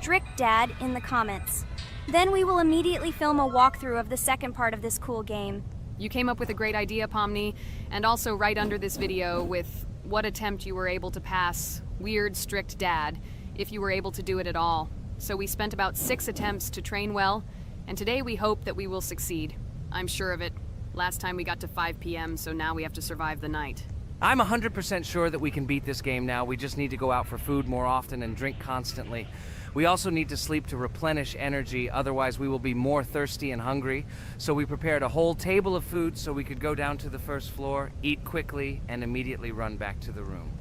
strict dad in the comments. Then we will immediately film a walkthrough of the second part of this cool game. You came up with a great idea, Pomni, and also right under this video with what attempt you were able to pass weird, strict dad, if you were able to do it at all. So we spent about 6 attempts to train well, and today we hope that we will succeed. I'm sure of it. Last time we got to 5 p.m., so now we have to survive the night. I'm 100% sure that we can beat this game now. We just need to go out for food more often and drink constantly. We also need to sleep to replenish energy, otherwise we will be more thirsty and hungry. So we prepared a whole table of food so we could go down to the first floor, eat quickly, and immediately run back to the room.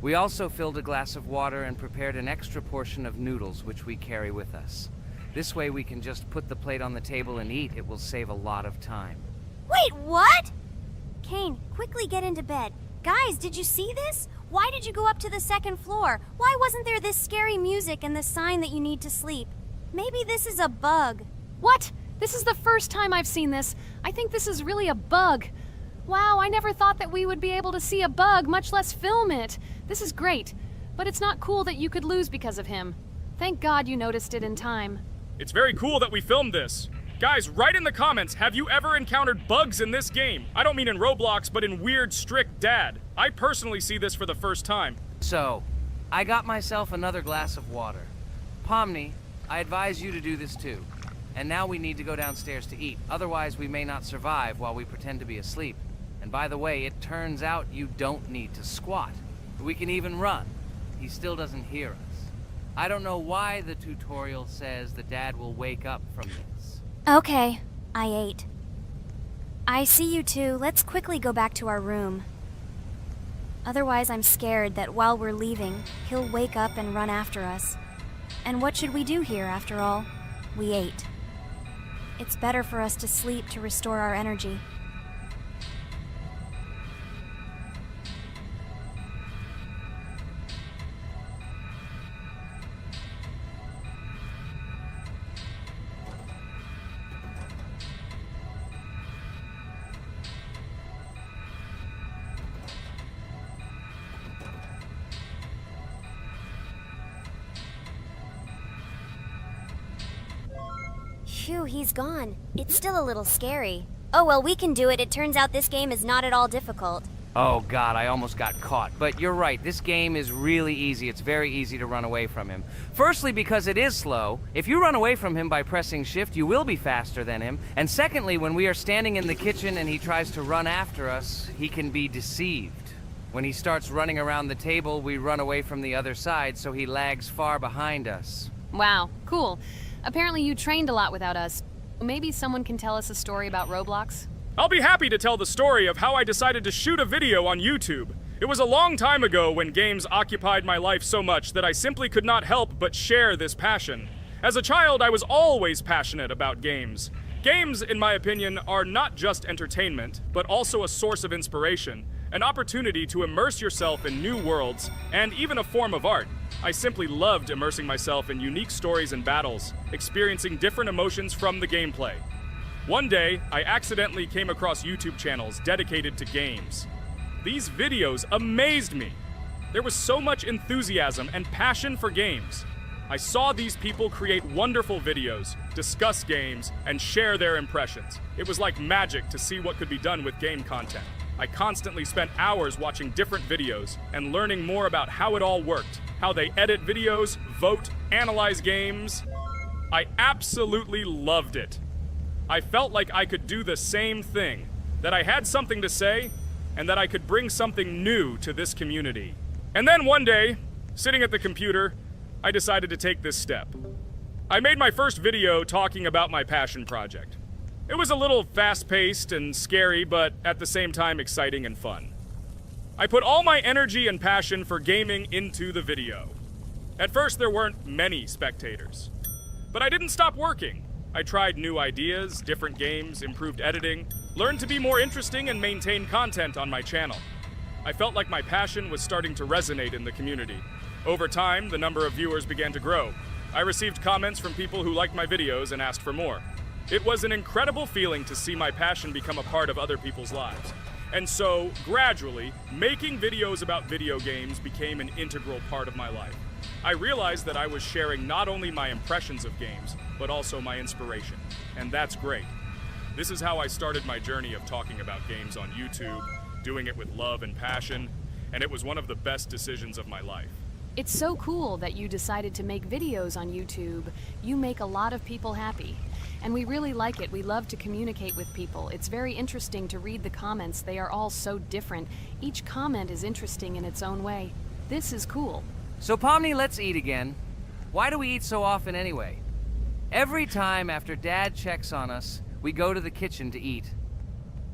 We also filled a glass of water and prepared an extra portion of noodles, which we carry with us. This way we can just put the plate on the table and eat. It will save a lot of time. Wait, what? Kane, quickly get into bed. Guys, did you see this? Why did you go up to the second floor? Why wasn't there this scary music and the sign that you need to sleep? Maybe this is a bug. What? This is the first time I've seen this. I think this is really a bug. Wow, I never thought that we would be able to see a bug, much less film it. This is great, but it's not cool that you could lose because of him. Thank God you noticed it in time. It's very cool that we filmed this. Guys, write in the comments, have you ever encountered bugs in this game? I don't mean in Roblox, but in weird, strict dad. I personally see this for the first time. So, I got myself another glass of water. Pomni, I advise you to do this too. And now we need to go downstairs to eat. Otherwise, we may not survive while we pretend to be asleep. And by the way, it turns out you don't need to squat. We can even run. He still doesn't hear us. I don't know why the tutorial says that Dad will wake up from this. Okay, I ate. I see you two. Let's quickly go back to our room. Otherwise, I'm scared that while we're leaving, he'll wake up and run after us. And what should we do here, after all? We ate. It's better for us to sleep to restore our energy. Phew, he's gone. It's still a little scary. Oh well, we can do it. It turns out this game is not at all difficult. Oh God, I almost got caught. But you're right, this game is really easy. It's very easy to run away from him. Firstly, because it is slow. If you run away from him by pressing shift, you will be faster than him. And secondly, when we are standing in the kitchen and he tries to run after us, he can be deceived. When he starts running around the table, we run away from the other side, so he lags far behind us. Wow, cool. Apparently you trained a lot without us. Maybe someone can tell us a story about Roblox? I'll be happy to tell the story of how I decided to shoot a video on YouTube. It was a long time ago when games occupied my life so much that I simply could not help but share this passion. As a child, I was always passionate about games. Games, in my opinion, are not just entertainment, but also a source of inspiration, an opportunity to immerse yourself in new worlds, and even a form of art. I simply loved immersing myself in unique stories and battles, experiencing different emotions from the gameplay. One day, I accidentally came across YouTube channels dedicated to games. These videos amazed me. There was so much enthusiasm and passion for games. I saw these people create wonderful videos, discuss games, and share their impressions. It was like magic to see what could be done with game content. I constantly spent hours watching different videos and learning more about how it all worked, how they edit videos, vote, analyze games. I absolutely loved it. I felt like I could do the same thing, that I had something to say, and that I could bring something new to this community. And then one day, sitting at the computer, I decided to take this step. I made my first video talking about my passion project. It was a little fast-paced and scary, but at the same time exciting and fun. I put all my energy and passion for gaming into the video. At first, there weren't many spectators. But I didn't stop working. I tried new ideas, different games, improved editing, learned to be more interesting, and maintain content on my channel. I felt like my passion was starting to resonate in the community. Over time, the number of viewers began to grow. I received comments from people who liked my videos and asked for more. It was an incredible feeling to see my passion become a part of other people's lives. And so, gradually, making videos about video games became an integral part of my life. I realized that I was sharing not only my impressions of games, but also my inspiration. And that's great. This is how I started my journey of talking about games on YouTube, doing it with love and passion, and it was one of the best decisions of my life. It's so cool that you decided to make videos on YouTube. You make a lot of people happy. And we really like it. We love to communicate with people. It's very interesting to read the comments. They are all so different. Each comment is interesting in its own way. This is cool. So Pomni, let's eat again. Why do we eat so often anyway? Every time after Dad checks on us, we go to the kitchen to eat.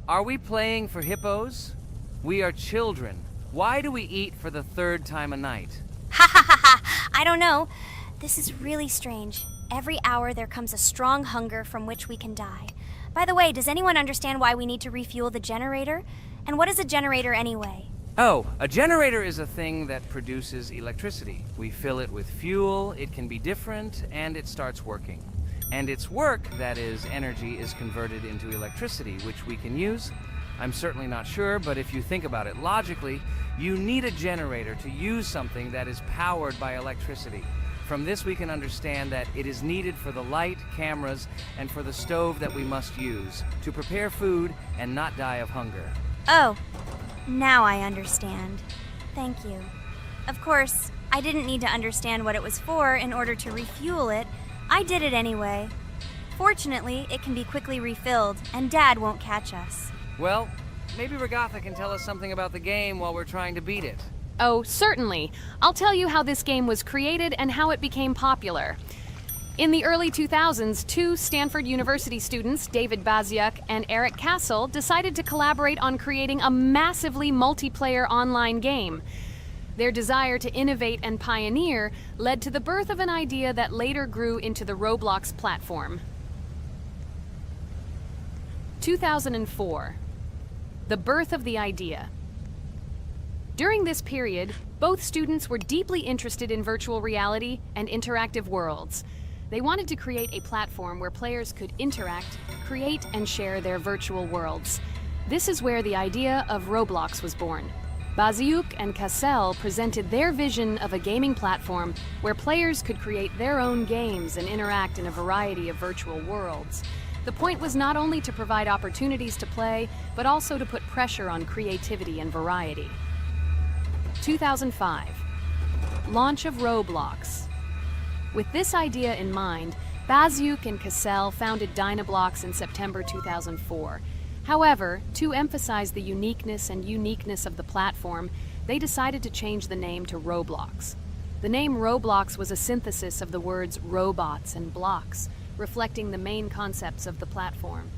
Are we playing for hippos? We are children. Why do we eat for the third time a night? Ha ha ha ha! I don't know. This is really strange. Every hour there comes a strong hunger from which we can die. By the way, does anyone understand why we need to refuel the generator? And what is a generator anyway? Oh, a generator is a thing that produces electricity. We fill it with fuel, it can be different, and it starts working. And its work, that is, energy, is converted into electricity, which we can use. I'm certainly not sure, but if you think about it logically, you need a generator to use something that is powered by electricity. From this we can understand that it is needed for the light, cameras, and for the stove that we must use to prepare food and not die of hunger. Oh, now I understand. Thank you. Of course, I didn't need to understand what it was for in order to refuel it. I did it anyway. Fortunately, it can be quickly refilled, and Dad won't catch us. Well, maybe Regatha can tell us something about the game while we're trying to beat it. Oh, certainly. I'll tell you how this game was created and how it became popular. In the early 2000s, two Stanford University students, David Baziuk and Eric Castle, decided to collaborate on creating a massively multiplayer online game. Their desire to innovate and pioneer led to the birth of an idea that later grew into the Roblox platform. 2004. The birth of the idea. During this period, both students were deeply interested in virtual reality and interactive worlds. They wanted to create a platform where players could interact, create, and share their virtual worlds. This is where the idea of Roblox was born. Baziuk and Cassell presented their vision of a gaming platform where players could create their own games and interact in a variety of virtual worlds. The point was not only to provide opportunities to play, but also to put pressure on creativity and variety. 2005. Launch of Roblox. With this idea in mind, Baziuk and Cassell founded Dynablocks in September 2004. However, to emphasize the uniqueness of the platform, they decided to change the name to Roblox. The name Roblox was a synthesis of the words robots and blocks, reflecting the main concepts of the platform.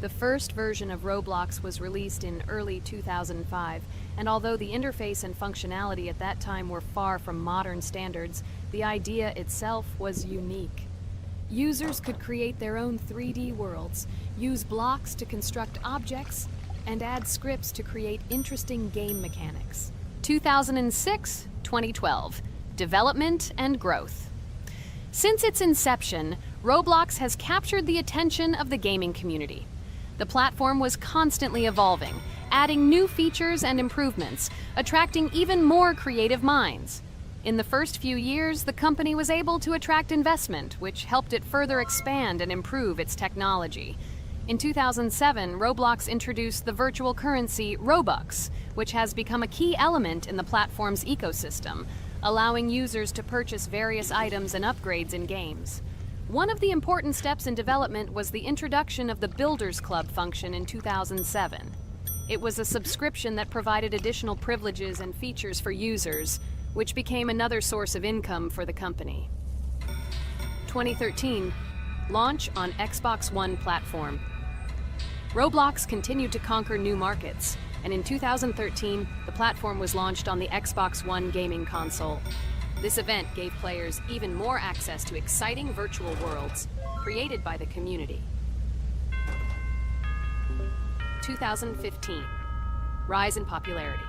The first version of Roblox was released in early 2005, and although the interface and functionality at that time were far from modern standards, the idea itself was unique. Users could create their own 3D worlds, use blocks to construct objects, and add scripts to create interesting game mechanics. 2006-2012. Development and growth. Since its inception, Roblox has captured the attention of the gaming community. The platform was constantly evolving, adding new features and improvements, attracting even more creative minds. In the first few years, the company was able to attract investment, which helped it further expand and improve its technology. In 2007, Roblox introduced the virtual currency Robux, which has become a key element in the platform's ecosystem, allowing users to purchase various items and upgrades in games. One of the important steps in development was the introduction of the Builders Club function in 2007. It was a subscription that provided additional privileges and features for users, which became another source of income for the company. 2013, launch on Xbox One platform. Roblox continued to conquer new markets, and in 2013, the platform was launched on the Xbox One gaming console. This event gave players even more access to exciting virtual worlds created by the community. 2015, rise in popularity.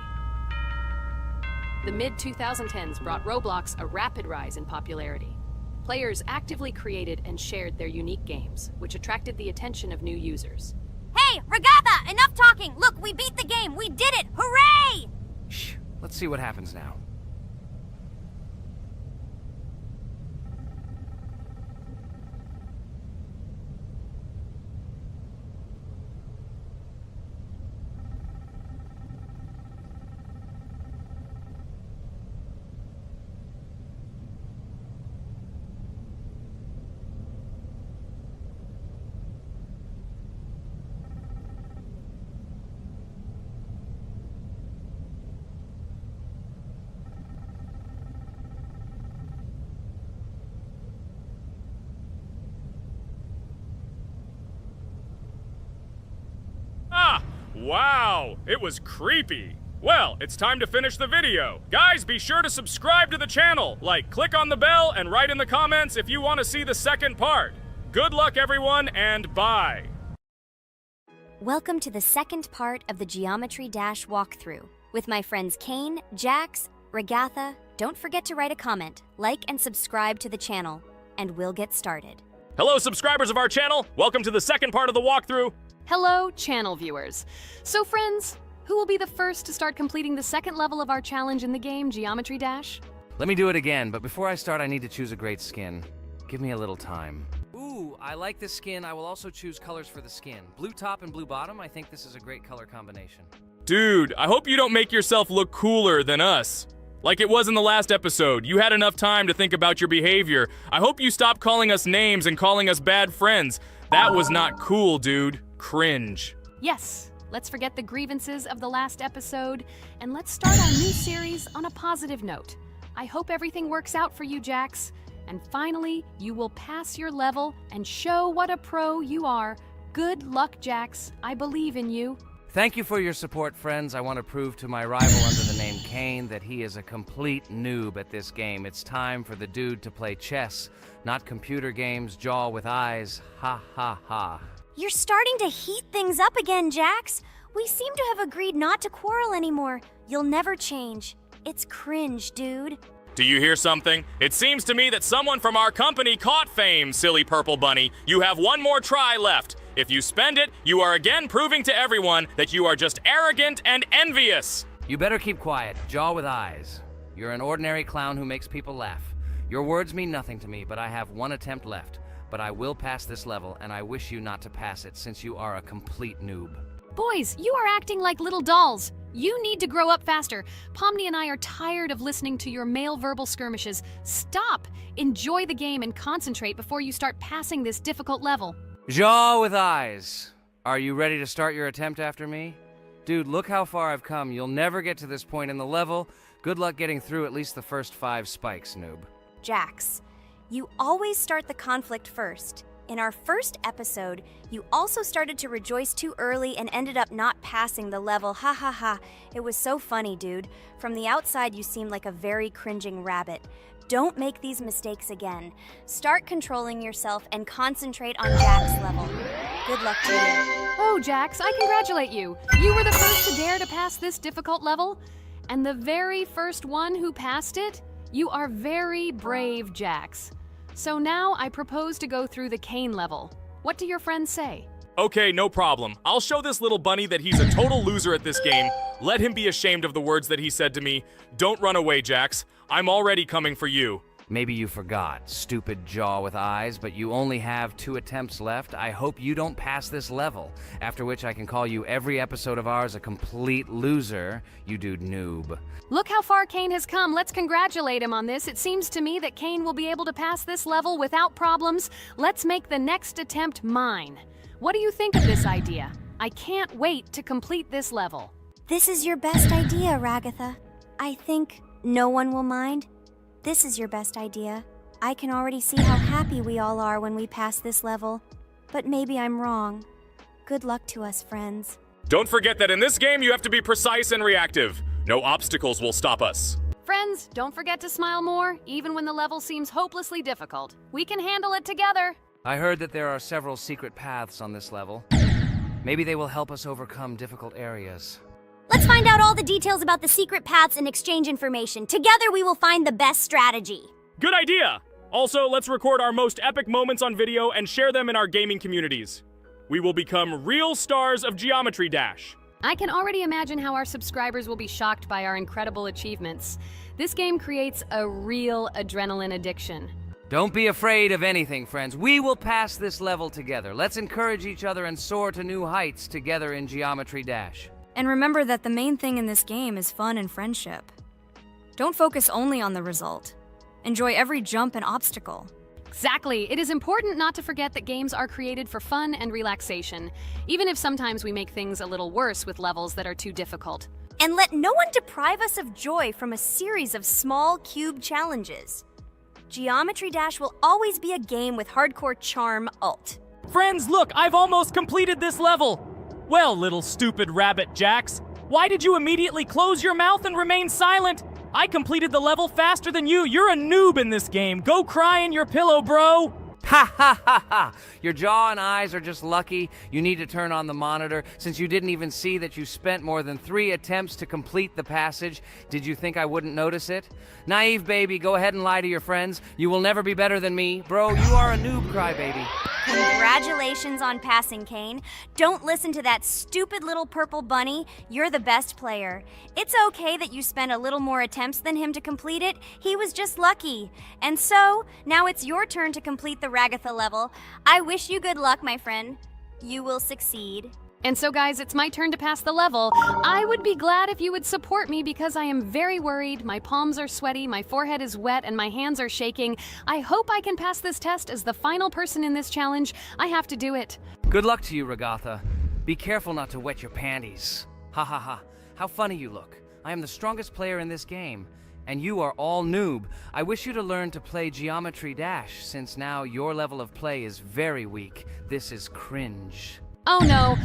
The mid-2010s brought Roblox a rapid rise in popularity. Players actively created and shared their unique games, which attracted the attention of new users. Hey, Regatha! Enough talking! Look, we beat the game! We did it! Hooray! Shh, let's see what happens now. Wow, it was creepy. Well, it's time to finish the video. Guys, be sure to subscribe to the channel, click on the bell, and write in the comments if you want to see the second part. Good luck, everyone, and bye. Welcome to the second part of the Geometry Dash walkthrough. With my friends Kane, Jax, Ragatha, don't forget to write a comment, like and subscribe to the channel, and we'll get started. Hello, subscribers of our channel. Welcome to the second part of the walkthrough. Hello, channel viewers. So friends, who will be the first to start completing the second level of our challenge in the game, Geometry Dash? Let me do it again, but before I start, I need to choose a great skin. Give me a little time. Ooh, I like this skin. I will also choose colors for the skin. Blue top and blue bottom. I think this is a great color combination. Dude, I hope you don't make yourself look cooler than us. Like it was in the last episode, you had enough time to think about your behavior. I hope you stop calling us names and calling us bad friends. That was not cool, dude. Cringe. Yes, let's forget the grievances of the last episode, and let's start our new series on a positive note. I hope everything works out for you, Jax. And finally, you will pass your level and show what a pro you are. Good luck, Jax. I believe in you. Thank you for your support, friends. I want to prove to my rival under the name Kane that he is a complete noob at this game. It's time for the dude to play chess, not computer games, jaw with eyes. Ha ha ha. You're starting to heat things up again, Jax. We seem to have agreed not to quarrel anymore. You'll never change. It's cringe, dude. Do you hear something? It seems to me that someone from our company caught fame, silly purple bunny. You have one more try left. If you spend it, you are again proving to everyone that you are just arrogant and envious. You better keep quiet, jaw with eyes. You're an ordinary clown who makes people laugh. Your words mean nothing to me, but I have one attempt left. But I will pass this level, and I wish you not to pass it since you are a complete noob. Boys, you are acting like little dolls. You need to grow up faster. Pomni and I are tired of listening to your male verbal skirmishes. Stop! Enjoy the game and concentrate before you start passing this difficult level. Jaw with eyes. Are you ready to start your attempt after me? Dude, look how far I've come. You'll never get to this point in the level. Good luck getting through at least the first 5 spikes, noob. Jax, you always start the conflict first. In our first episode, you also started to rejoice too early and ended up not passing the level. Ha ha ha. It was so funny, dude. From the outside, you seemed like a very cringing rabbit. Don't make these mistakes again. Start controlling yourself and concentrate on Jack's level. Good luck to you. Oh, Jax, I congratulate you. You were the first to dare to pass this difficult level, and the very first one who passed it. You are very brave, Jax. So now I propose to go through the Kane level. What do your friends say? Okay, no problem. I'll show this little bunny that he's a total loser at this game. Let him be ashamed of the words that he said to me. Don't run away, Jax. I'm already coming for you. Maybe you forgot, stupid jaw with eyes, but you only have 2 attempts left. I hope you don't pass this level, after which I can call you every episode of ours a complete loser, you dude noob. Look how far Kane has come. Let's congratulate him on this. It seems to me that Kane will be able to pass this level without problems. Let's make the next attempt mine. What do you think of this idea? I can't wait to complete this level. This is your best idea, Ragatha. I think no one will mind. This is your best idea. I can already see how happy we all are when we pass this level. But maybe I'm wrong. Good luck to us, friends. Don't forget that in this game you have to be precise and reactive. No obstacles will stop us. Friends, don't forget to smile more, even when the level seems hopelessly difficult. We can handle it together. I heard that there are several secret paths on this level. Maybe they will help us overcome difficult areas. Let's find out all the details about the secret paths and exchange information. Together we will find the best strategy. Good idea! Also, let's record our most epic moments on video and share them in our gaming communities. We will become real stars of Geometry Dash. I can already imagine how our subscribers will be shocked by our incredible achievements. This game creates a real adrenaline addiction. Don't be afraid of anything, friends. We will pass this level together. Let's encourage each other and soar to new heights together in Geometry Dash. And remember that the main thing in this game is fun and friendship. Don't focus only on the result. Enjoy every jump and obstacle. Exactly. It is important not to forget that games are created for fun and relaxation, even if sometimes we make things a little worse with levels that are too difficult. And let no one deprive us of joy from a series of small cube challenges. Geometry Dash will always be a game with hardcore charm ult. Friends, look, I've almost completed this level. Well, little stupid rabbit Jax, why did you immediately close your mouth and remain silent? I completed the level faster than you. You're a noob in this game. Go cry in your pillow, bro. Ha ha ha ha! Your jaw and eyes are just lucky. You need to turn on the monitor. Since you didn't even see that you spent more than 3 attempts to complete the passage, did you think I wouldn't notice it? Naive baby, go ahead and lie to your friends. You will never be better than me. Bro, you are a noob crybaby. Congratulations on passing, Kane. Don't listen to that stupid little purple bunny. You're the best player. It's okay that you spent a little more attempts than him to complete it. He was just lucky. And so, now it's your turn to complete the Ragatha level. I wish you good luck, my friend. You will succeed. And so, guys, it's my turn to pass the level. I would be glad if you would support me because I am very worried. My palms are sweaty, my forehead is wet, and my hands are shaking. I hope I can pass this test as the final person in this challenge. I have to do it. Good luck to you, Ragatha. Be careful not to wet your panties. Ha ha ha. How funny you look. I am the strongest player in this game. And you are all noob. I wish you to learn to play Geometry Dash, since now your level of play is very weak. This is cringe. Oh no,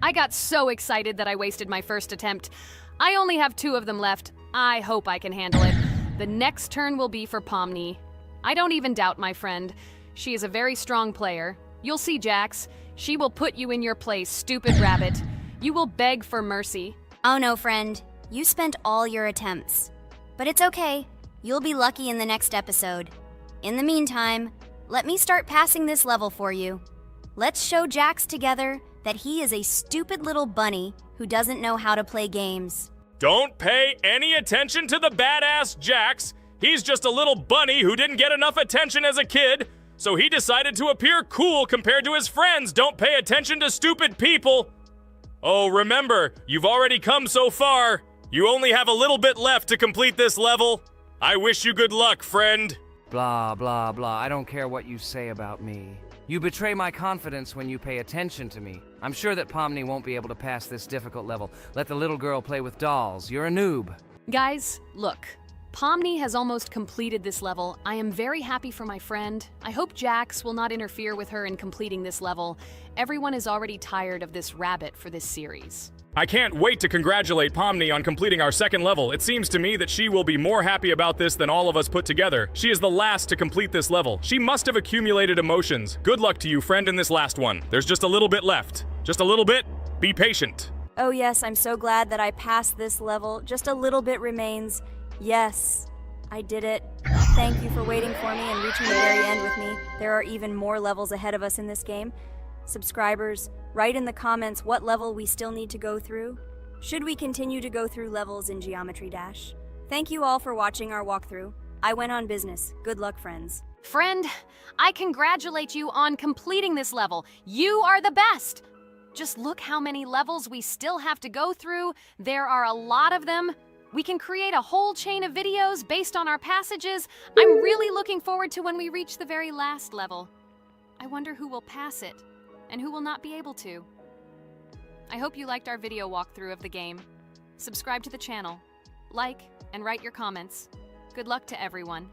I got so excited that I wasted my first attempt. I only have 2 of them left. I hope I can handle it. The next turn will be for Pomni. I don't even doubt my friend. She is a very strong player. You'll see, Jax. She will put you in your place, stupid rabbit. You will beg for mercy. Oh no, friend. You spent all your attempts. But it's okay. You'll be lucky in the next episode. In the meantime, let me start passing this level for you. Let's show Jax together that he is a stupid little bunny who doesn't know how to play games. Don't pay any attention to the badass Jax. He's just a little bunny who didn't get enough attention as a kid, so he decided to appear cool compared to his friends. Don't pay attention to stupid people. Oh, remember, you've already come so far. You only have a little bit left to complete this level. I wish you good luck, friend. Blah, blah, blah. I don't care what you say about me. You betray my confidence when you pay attention to me. I'm sure that Pomni won't be able to pass this difficult level. Let the little girl play with dolls. You're a noob. Guys, look. Pomni has almost completed this level. I am very happy for my friend. I hope Jax will not interfere with her in completing this level. Everyone is already tired of this rabbit for this series. I can't wait to congratulate Pomni on completing our second level. It seems to me that she will be more happy about this than all of us put together. She is the last to complete this level. She must have accumulated emotions. Good luck to you, friend, in this last one. There's just a little bit left. Just a little bit. Be patient. Oh yes, I'm so glad that I passed this level. Just a little bit remains. Yes, I did it. Thank you for waiting for me and reaching the very end with me. There are even more levels ahead of us in this game. Subscribers, write in the comments what level we still need to go through. Should we continue to go through levels in Geometry Dash? Thank you all for watching our walkthrough. I went on business. Good luck, friends. Friend, I congratulate you on completing this level. You are the best. Just look how many levels we still have to go through. There are a lot of them. We can create a whole chain of videos based on our passages. I'm really looking forward to when we reach the very last level. I wonder who will pass it and who will not be able to. I hope you liked our video walkthrough of the game. Subscribe to the channel, like, and write your comments. Good luck to everyone,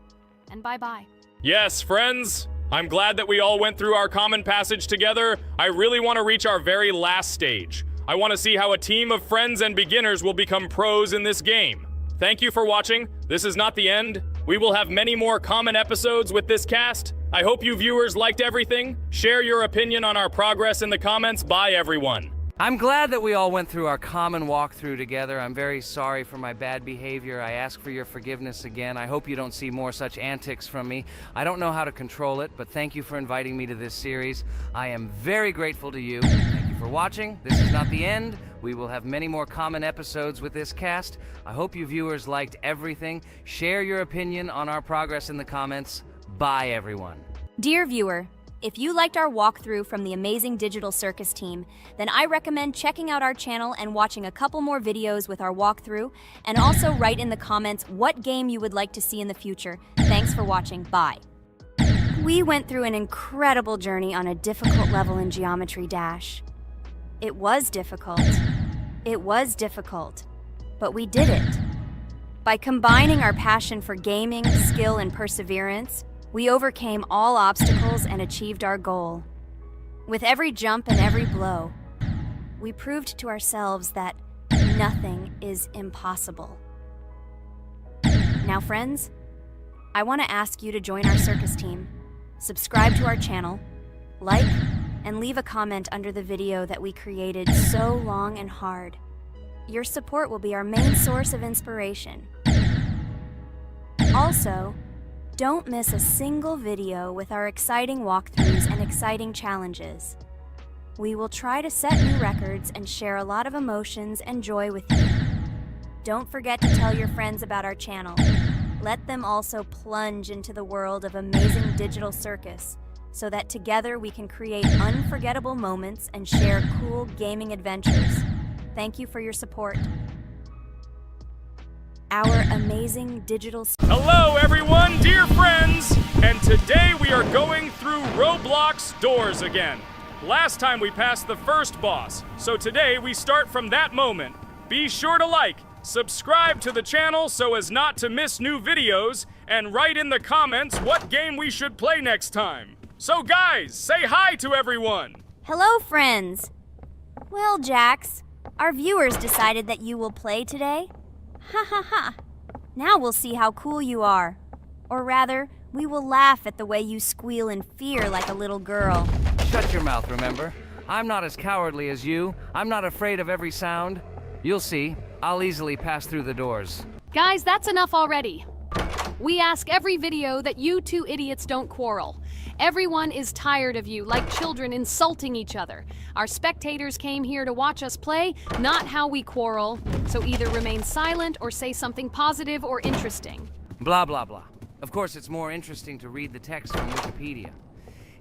and bye-bye. Yes, friends. I'm glad that we all went through our common passage together. I really want to reach our very last stage. I want to see how a team of friends and beginners will become pros in this game. Thank you for watching. This is not the end. We will have many more common episodes with this cast. I hope you viewers liked everything. Share your opinion on our progress in the comments. Bye, everyone. I'm glad that we all went through our common walkthrough together. I'm very sorry for my bad behavior. I ask for your forgiveness again. I hope you don't see more such antics from me. I don't know how to control it, but thank you for inviting me to this series. I am very grateful to you. Thank you for watching. This is not the end. We will have many more common episodes with this cast. I hope you viewers liked everything. Share your opinion on our progress in the comments. Bye, everyone. Dear viewer, if you liked our walkthrough from the amazing Digital Circus team, then I recommend checking out our channel and watching a couple more videos with our walkthrough, and also write in the comments what game you would like to see in the future. Thanks for watching. Bye. We went through an incredible journey on a difficult level in Geometry Dash. It was difficult. It was difficult. But we did it. By combining our passion for gaming, skill, and perseverance, we overcame all obstacles and achieved our goal. With every jump and every blow, we proved to ourselves that nothing is impossible. Now, friends, I want to ask you to join our circus team, subscribe to our channel, like, and leave a comment under the video that we created so long and hard. Your support will be our main source of inspiration. Also, don't miss a single video with our exciting walkthroughs and exciting challenges. We will try to set new records and share a lot of emotions and joy with you. Don't forget to tell your friends about our channel. Let them also plunge into the world of amazing digital circus so that together we can create unforgettable moments and share cool gaming adventures. Thank you for your support. Our amazing digital... Hello everyone, dear friends! And today we are going through Roblox doors again. Last time we passed the first boss, so today we start from that moment. Be sure to like, subscribe to the channel so as not to miss new videos, and write in the comments what game we should play next time. So guys, say hi to everyone! Hello, friends! Well, Jax, our viewers decided that you will play today. Ha ha ha! Now we'll see how cool you are. Or rather, we will laugh at the way you squeal in fear like a little girl. Shut your mouth, remember? I'm not as cowardly as you. I'm not afraid of every sound. You'll see. I'll easily pass through the doors. Guys, that's enough already. We ask every video that you two idiots don't quarrel. Everyone is tired of you, like children insulting each other. Our spectators came here to watch us play, not how we quarrel. So either remain silent or say something positive or interesting. Blah, blah, blah. Of course, it's more interesting to read the text from Wikipedia.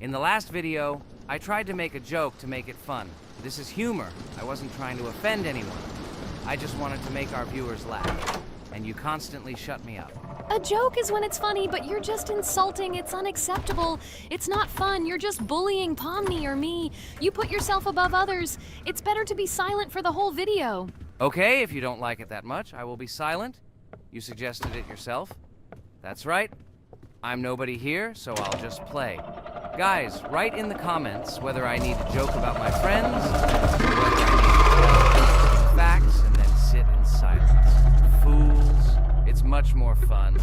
In the last video, I tried to make a joke to make it fun. This is humor. I wasn't trying to offend anyone. I just wanted to make our viewers laugh. And you constantly shut me up. A joke is when it's funny, but you're just insulting. It's unacceptable. It's not fun. You're just bullying Pomni or me. You put yourself above others. It's better to be silent for the whole video. Okay, if you don't like it that much, I will be silent. You suggested it yourself. That's right. I'm nobody here, so I'll just play. Guys, write in the comments whether I need to joke about my friends, or whether I need to facts and then sit in silence. Fools. It's much more fun.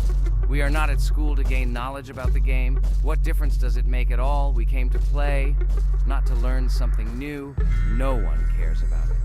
We are not at school to gain knowledge about the game. What difference does it make at all? We came to play, not to learn something new. No one cares about it.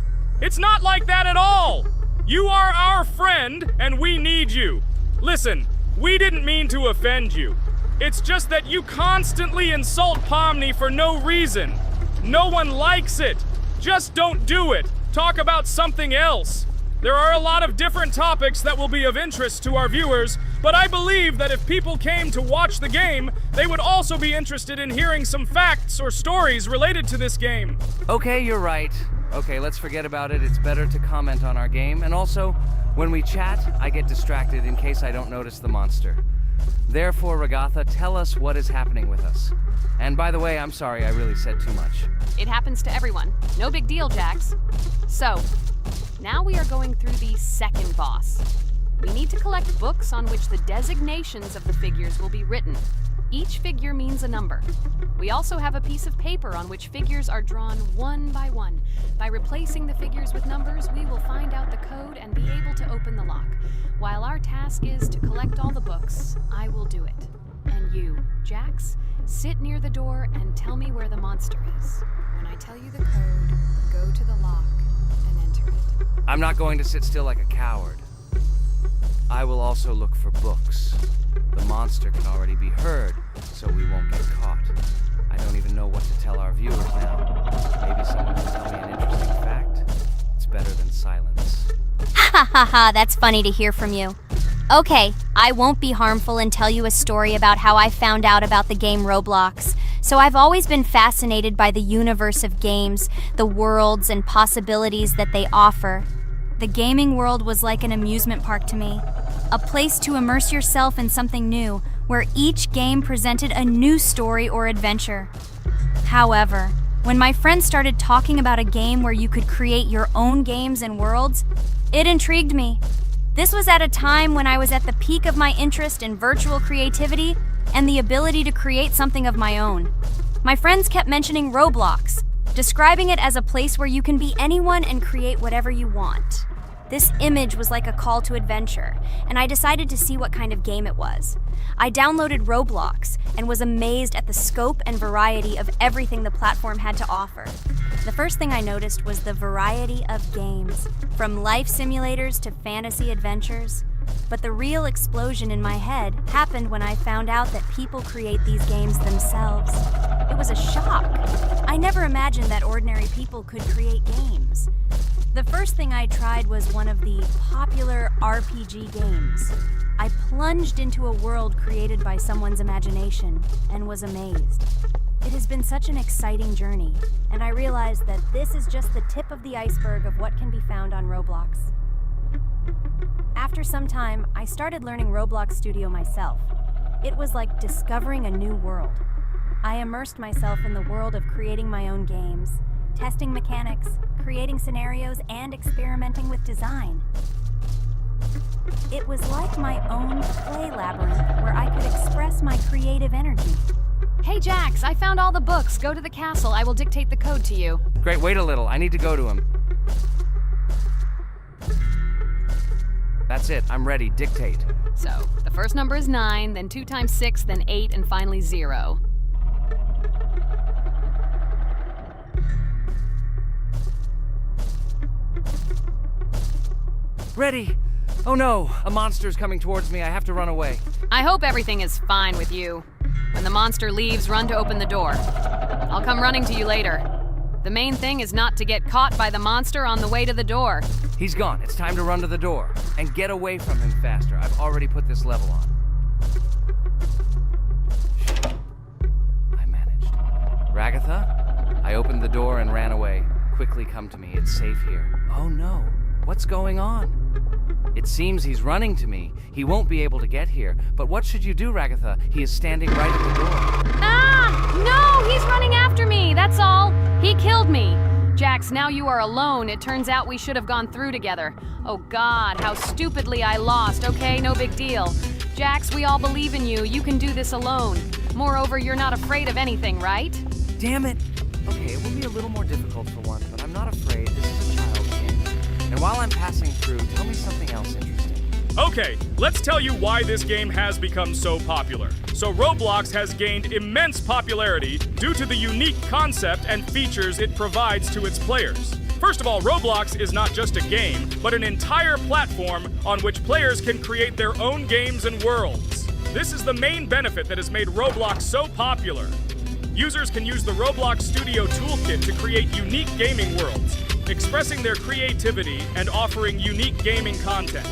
It's not like that at all! You are our friend, and we need you. Listen, we didn't mean to offend you. It's just that you constantly insult Pomni for no reason. No one likes it. Just don't do it. Talk about something else. There are a lot of different topics that will be of interest to our viewers, but I believe that if people came to watch the game, they would also be interested in hearing some facts or stories related to this game. Okay, you're right. Okay, let's forget about it. It's better to comment on our game. And also, when we chat, I get distracted in case I don't notice the monster. Therefore, Ragatha, tell us what is happening with us. And by the way, I'm sorry, I really said too much. It happens to everyone. No big deal, Jax. So, now we are going through the second boss. We need to collect books on which the designations of the figures will be written. Each figure means a number. We also have a piece of paper on which figures are drawn one by one. By replacing the figures with numbers, we will find out the code and be able to open the lock. While our task is to collect all the books, I will do it. And you, Jax, sit near the door and tell me where the monster is. When I tell you the code, go to the lock and enter it. I'm not going to sit still like a coward. I will also look for books. The monster can already be heard, so we won't get caught. I don't even know what to tell our viewers now. Maybe someone can tell me an interesting fact. It's better than silence. Ha ha ha, that's funny to hear from you. Okay, I won't be harmful and tell you a story about how I found out about the game Roblox. So I've always been fascinated by the universe of games, the worlds and possibilities that they offer. The gaming world was like an amusement park to me, a place to immerse yourself in something new, where each game presented a new story or adventure. However, when my friends started talking about a game where you could create your own games and worlds, it intrigued me. This was at a time when I was at the peak of my interest in virtual creativity and the ability to create something of my own. My friends kept mentioning Roblox, describing it as a place where you can be anyone and create whatever you want. This image was like a call to adventure, and I decided to see what kind of game it was. I downloaded Roblox and was amazed at the scope and variety of everything the platform had to offer. The first thing I noticed was the variety of games, from life simulators to fantasy adventures. But the real explosion in my head happened when I found out that people create these games themselves. It was a shock. I never imagined that ordinary people could create games. The first thing I tried was one of the popular RPG games. I plunged into a world created by someone's imagination and was amazed. It has been such an exciting journey, and I realized that this is just the tip of the iceberg of what can be found on Roblox. After some time, I started learning Roblox Studio myself. It was like discovering a new world. I immersed myself in the world of creating my own games, testing mechanics, creating scenarios, and experimenting with design. It was like my own play labyrinth where I could express my creative energy. Hey Jax, I found all the books. Go to the castle. I will dictate the code to you. Great, wait a little. I need to go to him. That's it. I'm ready. Dictate. So, the first number is 9, then 2 times 6, then 8, and finally 0. Ready. Oh no, a monster's coming towards me. I have to run away. I hope everything is fine with you. When the monster leaves, run to open the door. I'll come running to you later. The main thing is not to get caught by the monster on the way to the door. He's gone. It's time to run to the door. And get away from him faster. I've already put this level on. I managed. Ragatha? I opened the door and ran away. Quickly come to me. It's safe here. Oh no. What's going on? It seems he's running to me. He won't be able to get here. But what should you do, Ragatha? He is standing right at the door. Ah! No! He's running after me! That's all! He killed me! Jax, now you are alone. It turns out we should have gone through together. Oh God, how stupidly I lost. Okay, no big deal. Jax, we all believe in you. You can do this alone. Moreover, you're not afraid of anything, right? Damn it! Okay, it will be a little more difficult for once, but I'm not afraid. This is a child's game. And while I'm passing through, tell me something else interesting. Okay, let's tell you why this game has become so popular. So Roblox has gained immense popularity due to the unique concept and features it provides to its players. First of all, Roblox is not just a game, but an entire platform on which players can create their own games and worlds. This is the main benefit that has made Roblox so popular. Users can use the Roblox Studio Toolkit to create unique gaming worlds, expressing their creativity and offering unique gaming content.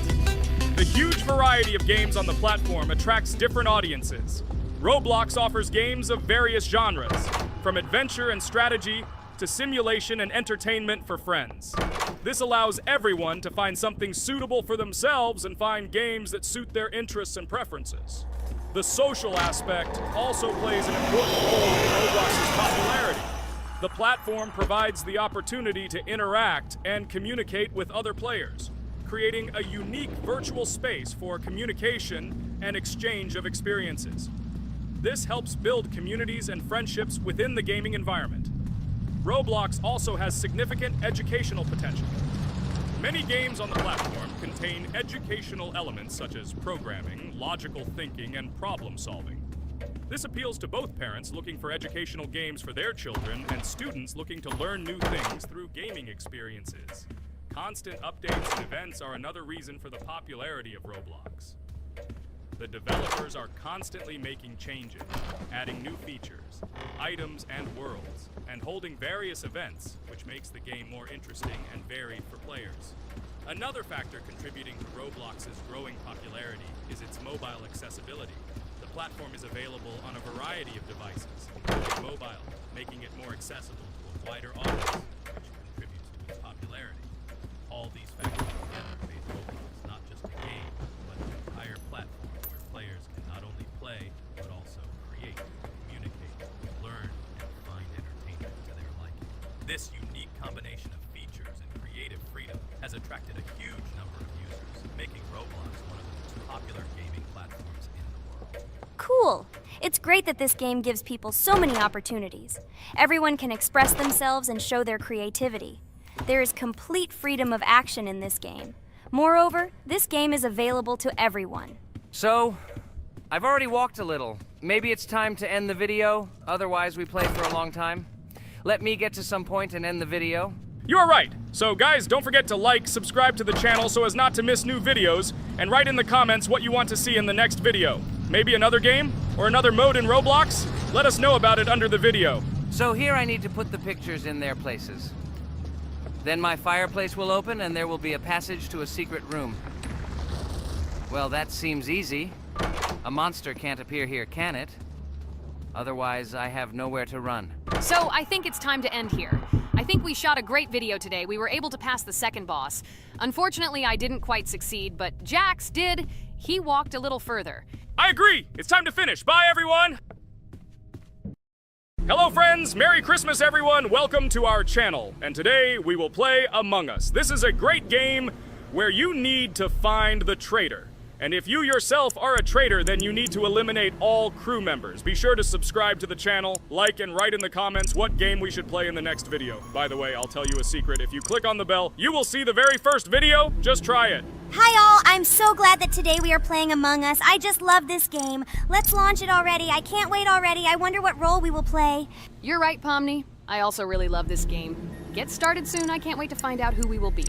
The huge variety of games on the platform attracts different audiences. Roblox offers games of various genres, from adventure and strategy to simulation and entertainment for friends. This allows everyone to find something suitable for themselves and find games that suit their interests and preferences. The social aspect also plays an important role in Roblox's popularity. The platform provides the opportunity to interact and communicate with other players, creating a unique virtual space for communication and exchange of experiences. This helps build communities and friendships within the gaming environment. Roblox also has significant educational potential. Many games on the platform contain educational elements such as programming, logical thinking, and problem solving. This appeals to both parents looking for educational games for their children and students looking to learn new things through gaming experiences. Constant updates and events are another reason for the popularity of Roblox. The developers are constantly making changes, adding new features, items, and worlds, and holding various events, which makes the game more interesting and varied for players. Another factor contributing to Roblox's growing popularity is its mobile accessibility. The platform is available on a variety of devices, including mobile, making it more accessible to a wider audience, which contributes to its popularity. All these factors together make Roblox not just a game, but an entire platform where players can not only play, but also create, communicate, learn, and find entertainment to their liking. This unique combination of features and creative freedom has attracted a huge number of users, making Roblox one of the most popular gaming platforms in the world. Cool. It's great that this game gives people so many opportunities. Everyone can express themselves and show their creativity. There is complete freedom of action in this game. Moreover, this game is available to everyone. So, I've already walked a little. Maybe it's time to end the video, otherwise we play for a long time. Let me get to some point and end the video. You are right. So guys, don't forget to like, subscribe to the channel so as not to miss new videos, and write in the comments what you want to see in the next video. Maybe another game? Or another mode in Roblox? Let us know about it under the video. So here I need to put the pictures in their places. Then my fireplace will open and there will be a passage to a secret room. Well, that seems easy. A monster can't appear here, can it? Otherwise, I have nowhere to run. So I think it's time to end here. I think we shot a great video today. We were able to pass the second boss. Unfortunately, I didn't quite succeed, but Jax did. He walked a little further. I agree! It's time to finish. Bye, everyone! Hello, friends! Merry Christmas, everyone! Welcome to our channel. And today, we will play Among Us. This is a great game where you need to find the traitor. And if you yourself are a traitor, then you need to eliminate all crew members. Be sure to subscribe to the channel, like and write in the comments what game we should play in the next video. By the way, I'll tell you a secret. If you click on the bell, you will see the very first video. Just try it. Hi all, I'm so glad that today we are playing Among Us. I just love this game. Let's launch it already. I can't wait already. I wonder what role we will play. You're right, Pomni. I also really love this game. Get started soon. I can't wait to find out who we will be.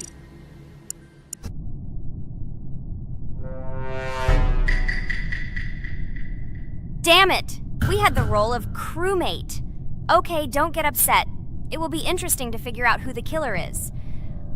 Damn it! We had the role of crewmate. Okay, don't get upset. It will be interesting to figure out who the killer is.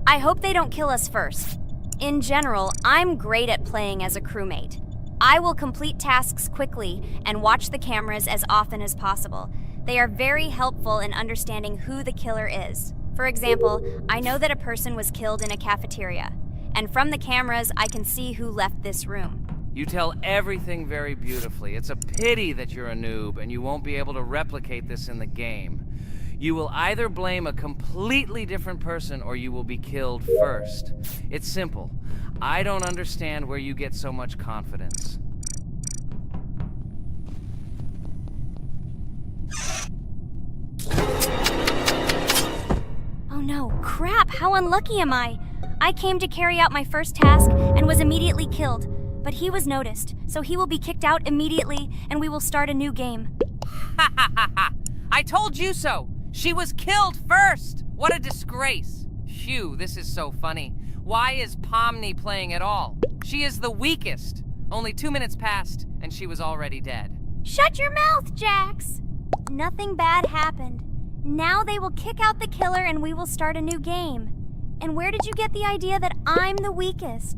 I hope they don't kill us first. In general, I'm great at playing as a crewmate. I will complete tasks quickly and watch the cameras as often as possible. They are very helpful in understanding who the killer is. For example, I know that a person was killed in a cafeteria, and from the cameras, I can see who left this room. You tell everything very beautifully. It's a pity that you're a noob and you won't be able to replicate this in the game. You will either blame a completely different person or you will be killed first. It's simple. I don't understand where you get so much confidence. Oh no, crap, how unlucky am I? I came to carry out my first task and was immediately killed. But he was noticed, so he will be kicked out immediately, and we will start a new game. Ha ha ha ha! I told you so! She was killed first! What a disgrace! Phew, this is so funny. Why is Pomni playing at all? She is the weakest. Only 2 minutes passed, and she was already dead. Shut your mouth, Jax! Nothing bad happened. Now they will kick out the killer and we will start a new game. And where did you get the idea that I'm the weakest?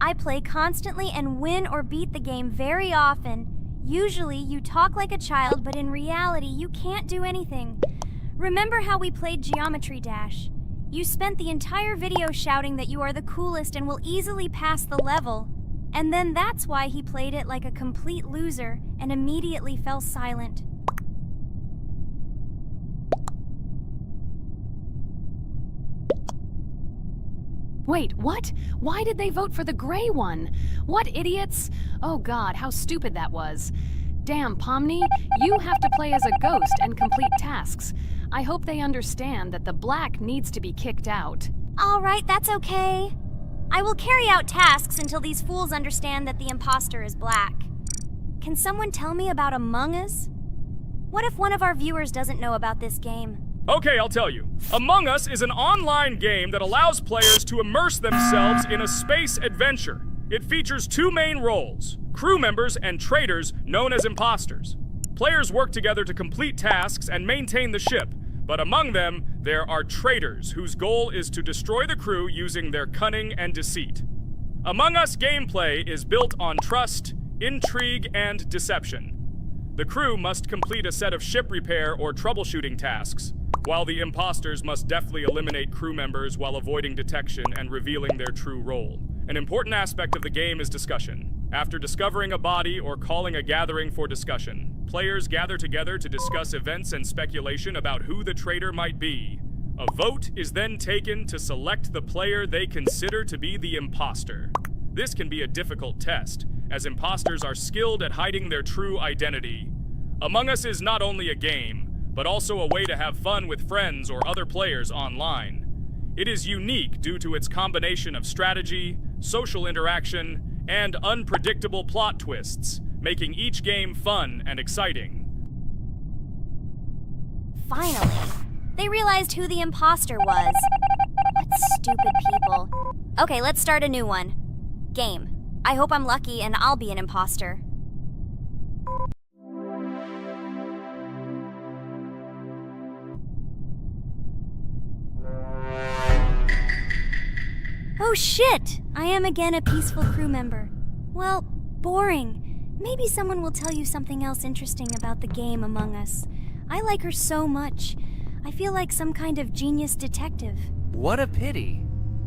I play constantly and win or beat the game very often. Usually, you talk like a child, but in reality, you can't do anything. Remember how we played Geometry Dash? You spent the entire video shouting that you are the coolest and will easily pass the level. And then that's why he played it like a complete loser and immediately fell silent. Wait, what? Why did they vote for the gray one? What idiots? Oh god, how stupid that was. Damn, Pomni, you have to play as a ghost and complete tasks. I hope they understand that the black needs to be kicked out. All right, that's okay. I will carry out tasks until these fools understand that the imposter is black. Can someone tell me about Among Us? What if one of our viewers doesn't know about this game? Okay, I'll tell you. Among Us is an online game that allows players to immerse themselves in a space adventure. It features 2 main roles, crew members and traitors known as imposters. Players work together to complete tasks and maintain the ship, but among them, there are traitors whose goal is to destroy the crew using their cunning and deceit. Among Us gameplay is built on trust, intrigue, and deception. The crew must complete a set of ship repair or troubleshooting tasks, while the imposters must deftly eliminate crew members while avoiding detection and revealing their true role. An important aspect of the game is discussion. After discovering a body or calling a gathering for discussion, players gather together to discuss events and speculation about who the traitor might be. A vote is then taken to select the player they consider to be the imposter. This can be a difficult test, as imposters are skilled at hiding their true identity. Among Us is not only a game, but also a way to have fun with friends or other players online. It is unique due to its combination of strategy, social interaction, and unpredictable plot twists, making each game fun and exciting. Finally, they realized who the imposter was. What stupid people. Okay, let's start a new one. Game. I hope I'm lucky and I'll be an imposter. Oh shit! I am again a peaceful crew member. Well, boring. Maybe someone will tell you something else interesting about the game Among Us. I like her so much. I feel like some kind of genius detective. What a pity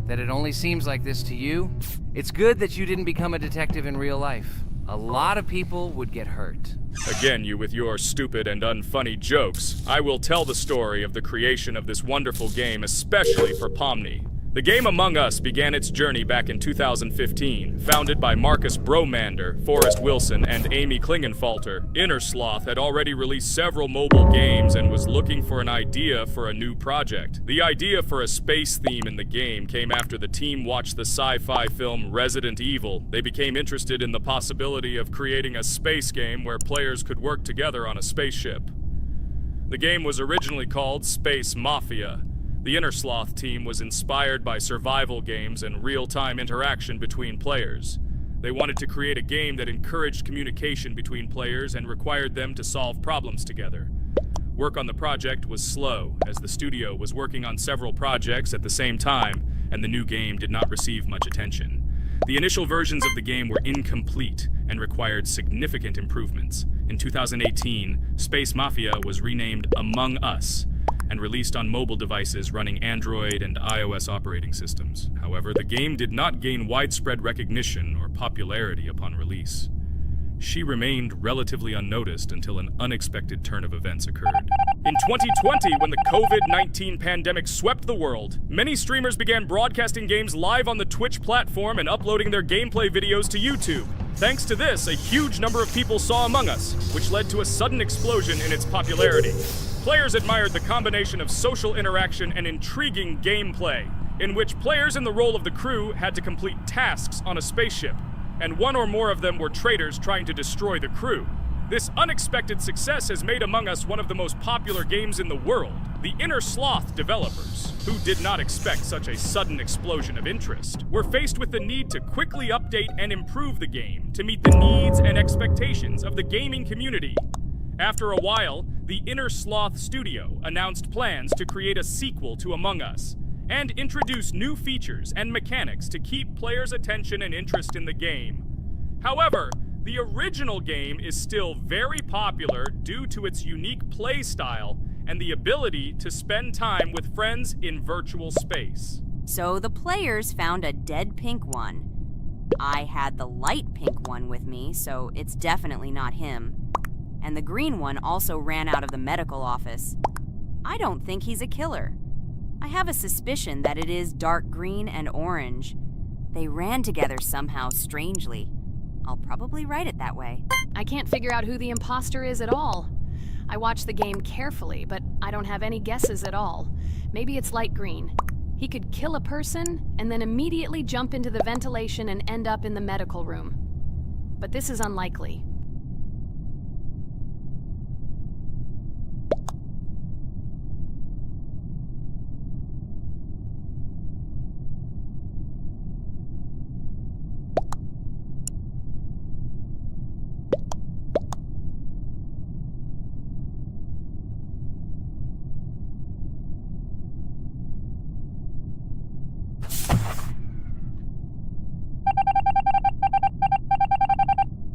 that it only seems like this to you. It's good that you didn't become a detective in real life. A lot of people would get hurt. Again, you with your stupid and unfunny jokes. I will tell the story of the creation of this wonderful game, especially for Pomni. The game Among Us began its journey back in 2015. Founded by Marcus Bromander, Forrest Wilson, and Amy Klingenfalter, Inner Sloth had already released several mobile games and was looking for an idea for a new project. The idea for a space theme in the game came after the team watched the sci-fi film Resident Evil. They became interested in the possibility of creating a space game where players could work together on a spaceship. The game was originally called Space Mafia. The Inner Sloth team was inspired by survival games and real-time interaction between players. They wanted to create a game that encouraged communication between players and required them to solve problems together. Work on the project was slow, as the studio was working on several projects at the same time, and the new game did not receive much attention. The initial versions of the game were incomplete and required significant improvements. In 2018, Space Mafia was renamed Among Us, and released on mobile devices running Android and iOS operating systems. However, the game did not gain widespread recognition or popularity upon release. She remained relatively unnoticed until an unexpected turn of events occurred. In 2020, when the COVID-19 pandemic swept the world, many streamers began broadcasting games live on the Twitch platform and uploading their gameplay videos to YouTube. Thanks to this, a huge number of people saw Among Us, which led to a sudden explosion in its popularity. Players admired the combination of social interaction and intriguing gameplay, in which players in the role of the crew had to complete tasks on a spaceship, and one or more of them were traitors trying to destroy the crew. This unexpected success has made Among Us one of the most popular games in the world. The Inner Sloth developers, who did not expect such a sudden explosion of interest, were faced with the need to quickly update and improve the game to meet the needs and expectations of the gaming community. After a while, the Inner Sloth studio announced plans to create a sequel to Among Us and introduce new features and mechanics to keep players' attention and interest in the game. However, the original game is still very popular due to its unique play style and the ability to spend time with friends in virtual space. So the players found a dead pink one. I had the light pink one with me, so it's definitely not him. And the green one also ran out of the medical office. I don't think he's a killer. I have a suspicion that it is dark green and orange. They ran together somehow strangely. I'll probably write it that way. I can't figure out who the imposter is at all. I watched the game carefully, but I don't have any guesses at all. Maybe it's light green. He could kill a person and then immediately jump into the ventilation and end up in the medical room. But this is unlikely.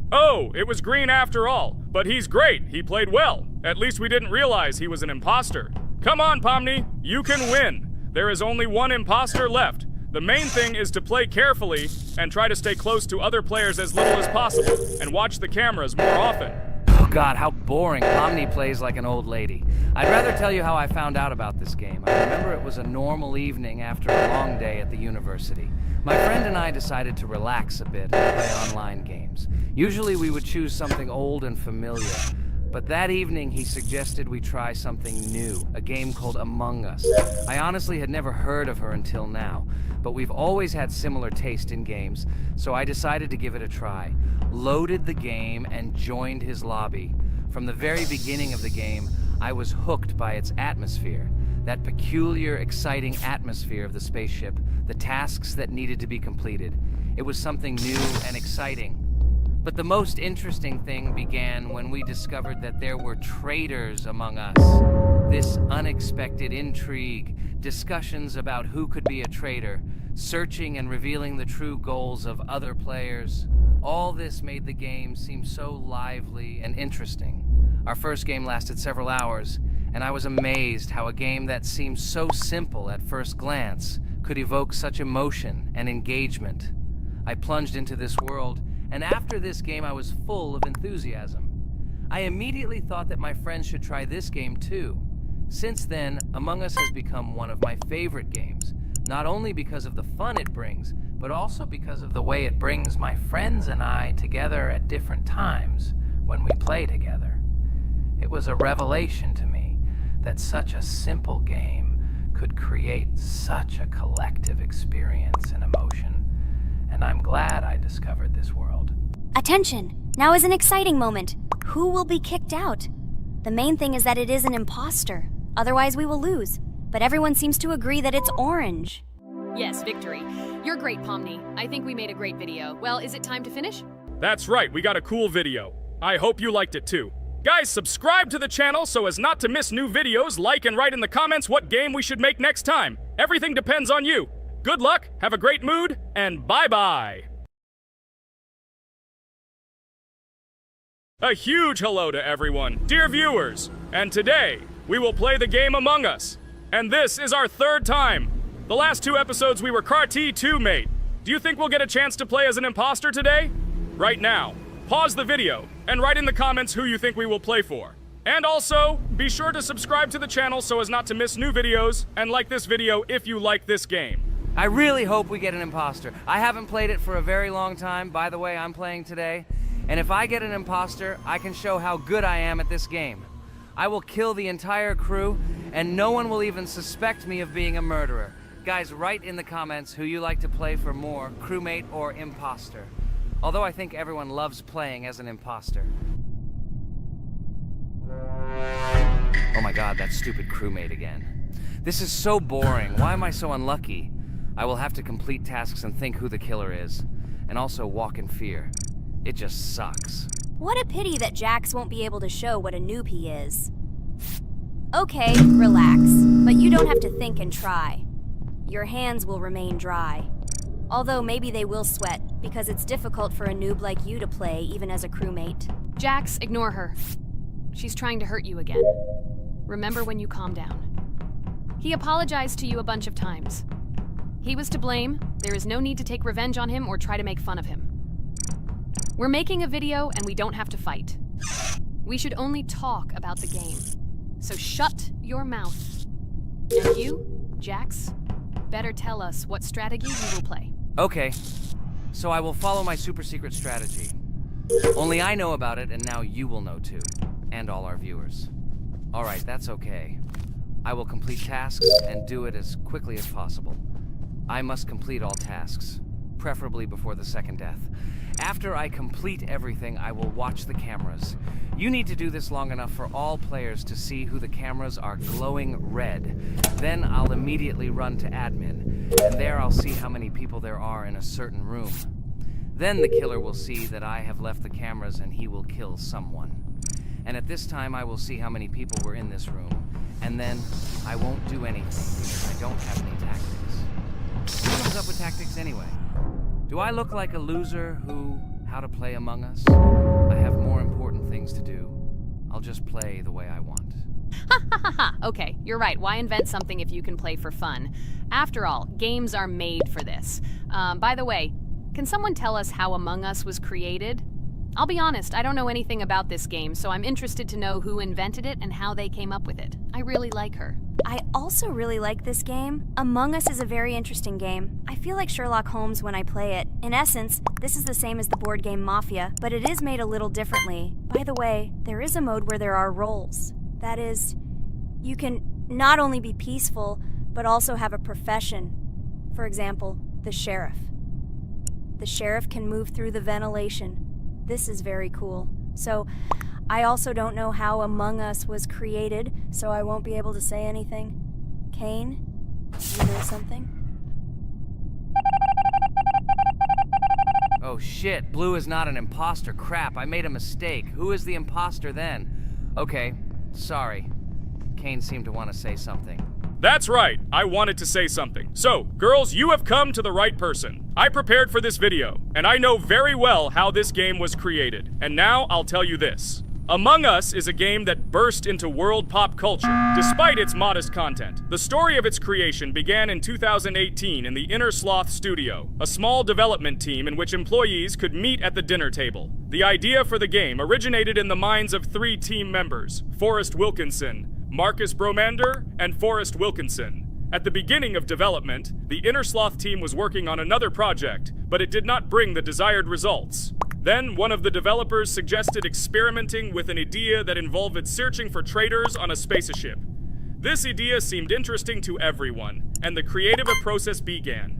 Oh, it was green after all. But he's great. He played well. At least we didn't realize he was an imposter. Come on, Pomni. You can win. There is only one imposter left. The main thing is to play carefully and try to stay close to other players as little as possible and watch the cameras more often. Oh god, how boring. Pomni plays like an old lady. I'd rather tell you how I found out about this game. I remember it was a normal evening after a long day at the university. My friend and I decided to relax a bit and play online games. Usually we would choose something old and familiar, But that evening, he suggested we try something new, a game called Among Us. I honestly had never heard of her until now, but we've always had similar taste in games, so I decided to give it a try. Loaded the game and joined his lobby. From the very beginning of the game, I was hooked by its atmosphere. That peculiar, exciting atmosphere of the spaceship, the tasks that needed to be completed. It was something new and exciting. But the most interesting thing began when we discovered that there were traitors among us. This unexpected intrigue, discussions about who could be a traitor, searching and revealing the true goals of other players. All this made the game seem so lively and interesting. Our first game lasted several hours, and I was amazed how a game that seemed so simple at first glance could evoke such emotion and engagement. I plunged into this world, and after this game I was full of enthusiasm. I immediately thought that my friends should try this game too. Since then, Among Us has become one of my favorite games, not only because of the fun it brings, but also because of the way it brings my friends and I together at different times when we play together. It was a revelation to me that such a simple game could create such a collective experience and emotion. And I'm glad I discovered this world. Attention! Now is an exciting moment. Who will be kicked out? The main thing is that it is an imposter. Otherwise, we will lose. But everyone seems to agree that it's orange. Yes, victory. You're great, Pomni. I think we made a great video. Well, is it time to finish? That's right, we got a cool video. I hope you liked it too. Guys, subscribe to the channel so as not to miss new videos, like and write in the comments what game we should make next time. Everything depends on you. Good luck, have a great mood, and bye-bye! A huge hello to everyone, dear viewers, and today we will play the game Among Us. And this is our third time. The last 2 episodes we were CAR-T 2 mate. Do you think we'll get a chance to play as an imposter today? Right now, pause the video and write in the comments who you think we will play for. And also, be sure to subscribe to the channel so as not to miss new videos, and like this video if you like this game. I really hope we get an imposter. I haven't played it for a very long time. By the way, I'm playing today. And if I get an imposter, I can show how good I am at this game. I will kill the entire crew, and no one will even suspect me of being a murderer. Guys, write in the comments who you like to play for more, crewmate or imposter. Although I think everyone loves playing as an imposter. Oh my god, that stupid crewmate again. This is so boring. Why am I so unlucky? I will have to complete tasks and think who the killer is, and also walk in fear. It just sucks. What a pity that Jax won't be able to show what a noob he is. Okay, relax, but you don't have to think and try. Your hands will remain dry. Although maybe they will sweat, because it's difficult for a noob like you to play even as a crewmate. Jax, ignore her. She's trying to hurt you again. Remember when you calm down. He apologized to you a bunch of times. He was to blame. There is no need to take revenge on him or try to make fun of him. We're making a video and we don't have to fight. We should only talk about the game. So shut your mouth. And you, Jax, better tell us what strategy you will play. Okay, so I will follow my super secret strategy. Only I know about it, and now you will know too. And all our viewers. Alright, that's okay. I will complete tasks and do it as quickly as possible. I must complete all tasks, preferably before the second death. After I complete everything, I will watch the cameras. You need to do this long enough for all players to see who the cameras are glowing red. Then I'll immediately run to admin, and there I'll see how many people there are in a certain room. Then the killer will see that I have left the cameras and he will kill someone. And at this time I will see how many people were in this room. And then I won't do anything because I don't have any tactics. Who comes up with tactics anyway? Do I look like a loser who, how to play Among Us? I have more important things to do. I'll just play the way I want. Ha ha ha ha! Okay, you're right. Why invent something if you can play for fun? After all, games are made for this. By the way, can someone tell us how Among Us was created? I'll be honest, I don't know anything about this game, so I'm interested to know who invented it and how they came up with it. I really like her. I also really like this game. Among Us is a very interesting game. I feel like Sherlock Holmes when I play it. In essence, this is the same as the board game Mafia, but it is made a little differently. By the way, there is a mode where there are roles. That is, you can not only be peaceful, but also have a profession. For example, the sheriff. The sheriff can move through the ventilation. This is very cool. So, I also don't know how Among Us was created, so I won't be able to say anything. Kane, you know something? Oh shit, Blue is not an imposter. Crap, I made a mistake. Who is the imposter then? Okay, sorry. Kane seemed to want to say something. That's right, I wanted to say something. So, girls, you have come to the right person. I prepared for this video, and I know very well how this game was created. And now I'll tell you this. Among Us is a game that burst into world pop culture, despite its modest content. The story of its creation began in 2018 in the Inner Sloth Studio, a small development team in which employees could meet at the dinner table. The idea for the game originated in the minds of 3 team members, Forrest Wilkinson, Marcus Bromander, and Forrest Wilkinson. At the beginning of development, the Inner Sloth team was working on another project, but it did not bring the desired results. Then, one of the developers suggested experimenting with an idea that involved searching for traitors on a spaceship. This idea seemed interesting to everyone, and the creative process began.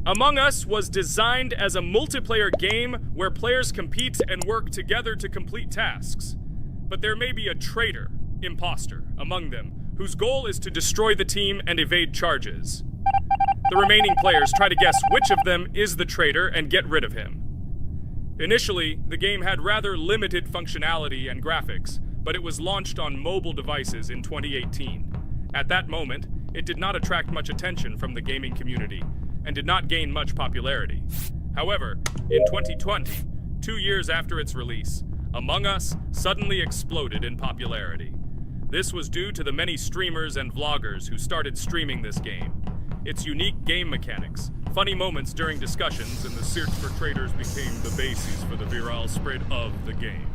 Among Us was designed as a multiplayer game where players compete and work together to complete tasks. But there may be a traitor, imposter, among them, whose goal is to destroy the team and evade charges. The remaining players try to guess which of them is the traitor and get rid of him. Initially, the game had rather limited functionality and graphics, but it was launched on mobile devices in 2018. At that moment, it did not attract much attention from the gaming community, and did not gain much popularity. However, in 2020, 2 years after its release, Among Us suddenly exploded in popularity. This was due to the many streamers and vloggers who started streaming this game. Its unique game mechanics, funny moments during discussions, and the search for traitors became the basis for the viral spread of the game.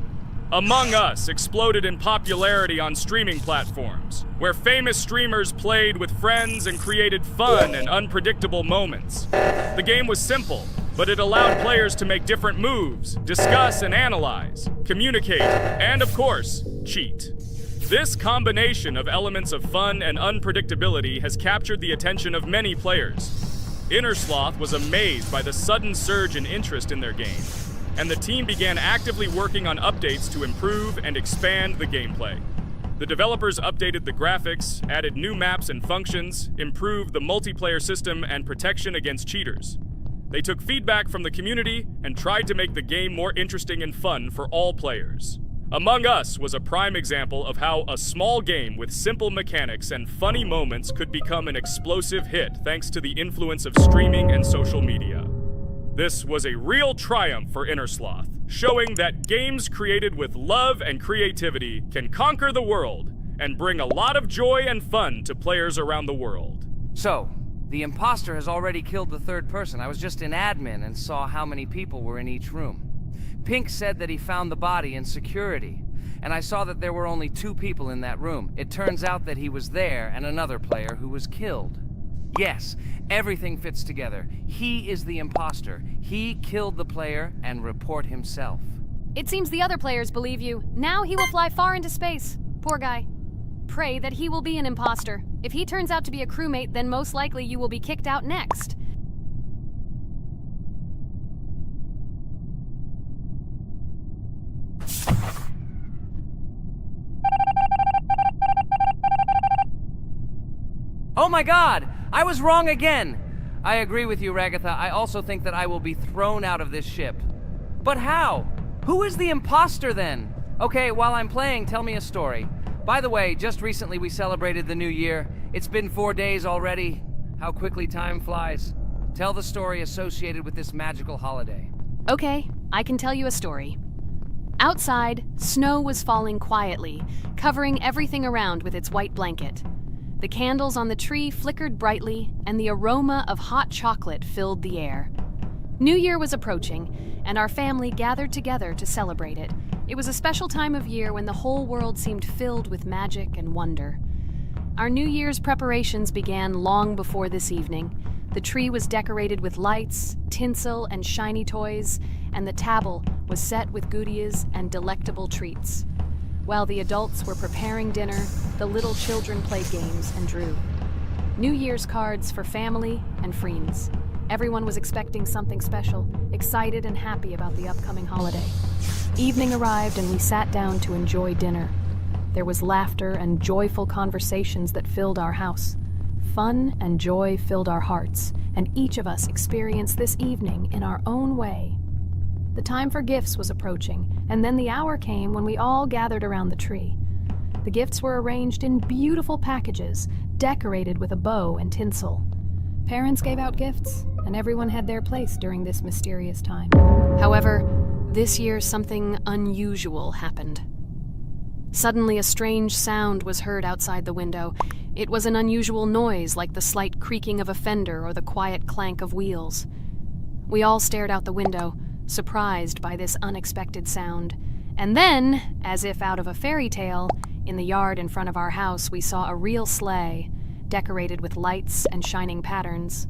Among Us exploded in popularity on streaming platforms, where famous streamers played with friends and created fun and unpredictable moments. The game was simple, but it allowed players to make different moves, discuss and analyze, communicate, and of course, cheat. This combination of elements of fun and unpredictability has captured the attention of many players. Inner Sloth was amazed by the sudden surge in interest in their game, and the team began actively working on updates to improve and expand the gameplay. The developers updated the graphics, added new maps and functions, improved the multiplayer system and protection against cheaters. They took feedback from the community and tried to make the game more interesting and fun for all players. Among Us was a prime example of how a small game with simple mechanics and funny moments could become an explosive hit thanks to the influence of streaming and social media. This was a real triumph for Inner Sloth, showing that games created with love and creativity can conquer the world and bring a lot of joy and fun to players around the world. So, the imposter has already killed the third person. I was just in admin and saw how many people were in each room. Pink said that he found the body in security, and I saw that there were only 2 people in that room. It turns out that he was there and another player who was killed. Yes, everything fits together. He is the imposter. He killed the player and report himself. It seems the other players believe you. Now he will fly far into space. Poor guy. Pray that he will be an imposter. If he turns out to be a crewmate, then most likely you will be kicked out next. Oh my god! I was wrong again! I agree with you, Ragatha. I also think that I will be thrown out of this ship. But how? Who is the imposter then? Okay, while I'm playing, tell me a story. By the way, just recently we celebrated the new year. It's been 4 days already. How quickly time flies. Tell the story associated with this magical holiday. Okay, I can tell you a story. Outside, snow was falling quietly, covering everything around with its white blanket. The candles on the tree flickered brightly, and the aroma of hot chocolate filled the air. New Year was approaching, and our family gathered together to celebrate it. It was a special time of year when the whole world seemed filled with magic and wonder. Our New Year's preparations began long before this evening. The tree was decorated with lights, tinsel, and shiny toys, and the table was set with goodies and delectable treats. While the adults were preparing dinner, the little children played games and drew. New Year's cards for family and friends. Everyone was expecting something special, excited and happy about the upcoming holiday. Evening arrived and we sat down to enjoy dinner. There was laughter and joyful conversations that filled our house. Fun and joy filled our hearts, and each of us experienced this evening in our own way. The time for gifts was approaching, and then the hour came when we all gathered around the tree. The gifts were arranged in beautiful packages, decorated with a bow and tinsel. Parents gave out gifts, and everyone had their place during this mysterious time. However, this year something unusual happened. Suddenly a strange sound was heard outside the window. It was an unusual noise, like the slight creaking of a fender or the quiet clank of wheels. We all stared out the window, surprised by this unexpected sound. And then, as if out of a fairy tale, in the yard in front of our house we saw a real sleigh, decorated with lights and shining patterns.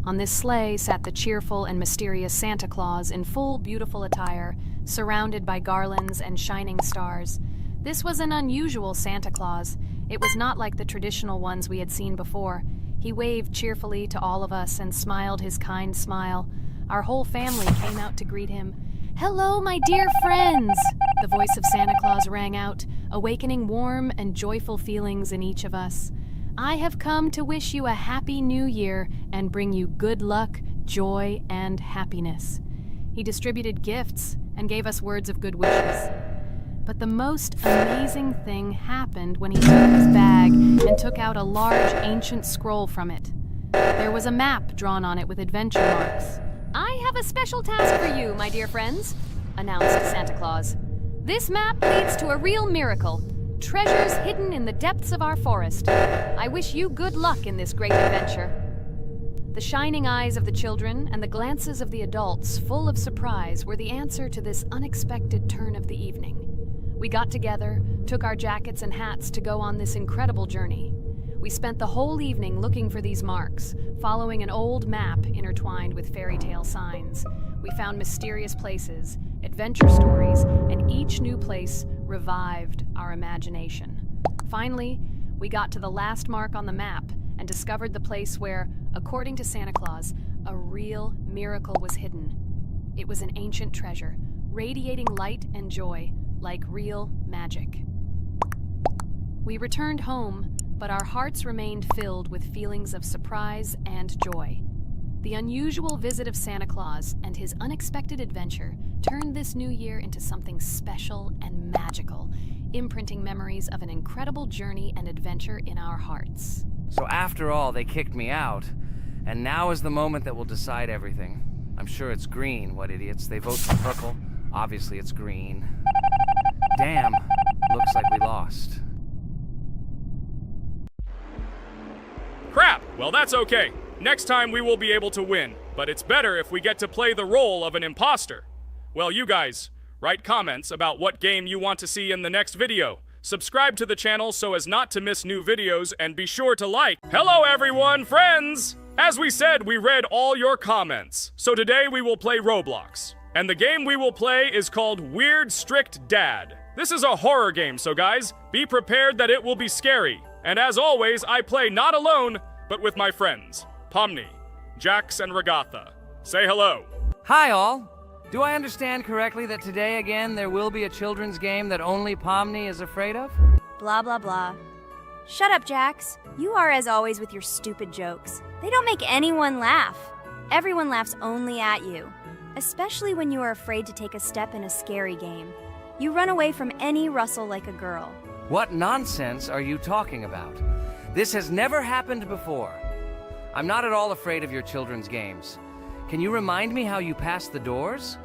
On this sleigh sat the cheerful and mysterious Santa Claus in full beautiful attire, surrounded by garlands and shining stars. This was an unusual Santa Claus. It was not like the traditional ones we had seen before. He waved cheerfully to all of us and smiled his kind smile. Our whole family came out to greet him. "Hello, my dear friends!" The voice of Santa Claus rang out, awakening warm and joyful feelings in each of us. "I have come to wish you a happy new year and bring you good luck, joy, and happiness." He distributed gifts and gave us words of good wishes. But the most amazing thing happened when he opened his bag and took out a large ancient scroll from it. There was a map drawn on it with adventure marks. "I have a special task for you, my dear friends," announced Santa Claus. "This map leads to a real miracle. Treasures hidden in the depths of our forest. I wish you good luck in this great adventure." The shining eyes of the children and the glances of the adults, full of surprise, were the answer to this unexpected turn of the evening. We got together, took our jackets and hats to go on this incredible journey. We spent the whole evening looking for these marks, following an old map intertwined with fairy tale signs. We found mysterious places, adventure stories, and each new place revived our imagination. Finally, we got to the last mark on the map and discovered the place where, according to Santa Claus, a real miracle was hidden. It was an ancient treasure, radiating light and joy, like real magic. We returned home, but our hearts remained filled with feelings of surprise and joy. The unusual visit of Santa Claus and his unexpected adventure turned this new year into something special and magical, imprinting memories of an incredible journey and adventure in our hearts. So after all, they kicked me out, and now is the moment that will decide everything. I'm sure it's green, what idiots. They vote for purple. Obviously it's green. Damn, looks like we lost. Crap! Well, that's okay. Next time we will be able to win, but it's better if we get to play the role of an imposter. Well, you guys, write comments about what game you want to see in the next video. Subscribe to the channel so as not to miss new videos, and be sure to like. Hello everyone, friends! As we said, we read all your comments. So today we will play Roblox. And the game we will play is called Weird Strict Dad. This is a horror game, so guys, be prepared that it will be scary. And as always, I play not alone, but with my friends, Pomni, Jax, and Regatha. Say hello. Hi all! Do I understand correctly that today again there will be a children's game that only Pomni is afraid of? Blah, blah, blah. Shut up, Jax. You are as always with your stupid jokes. They don't make anyone laugh. Everyone laughs only at you. Especially when you are afraid to take a step in a scary game. You run away from any rustle like a girl. What nonsense are you talking about? This has never happened before. I'm not at all afraid of your children's games. Can you remind me how you passed the doors?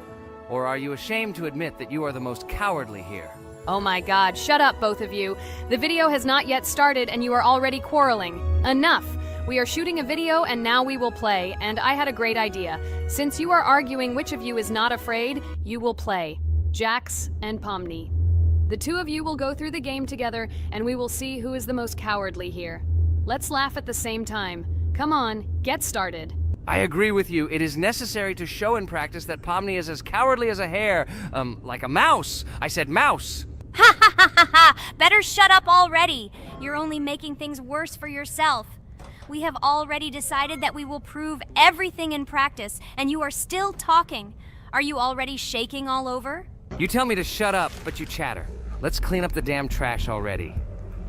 Or are you ashamed to admit that you are the most cowardly here? Oh my god, shut up, both of you. The video has not yet started and you are already quarreling. Enough! We are shooting a video and now we will play, and I had a great idea. Since you are arguing which of you is not afraid, you will play. Jax and Pomni. The two of you will go through the game together, and we will see who is the most cowardly here. Let's laugh at the same time. Come on, get started. I agree with you. It is necessary to show in practice that Pomni is as cowardly as a hare. Like a mouse. I said mouse. Ha ha ha ha ha! Better shut up already. You're only making things worse for yourself. We have already decided that we will prove everything in practice, and you are still talking. Are you already shaking all over? You tell me to shut up, but you chatter. Let's clean up the damn trash already.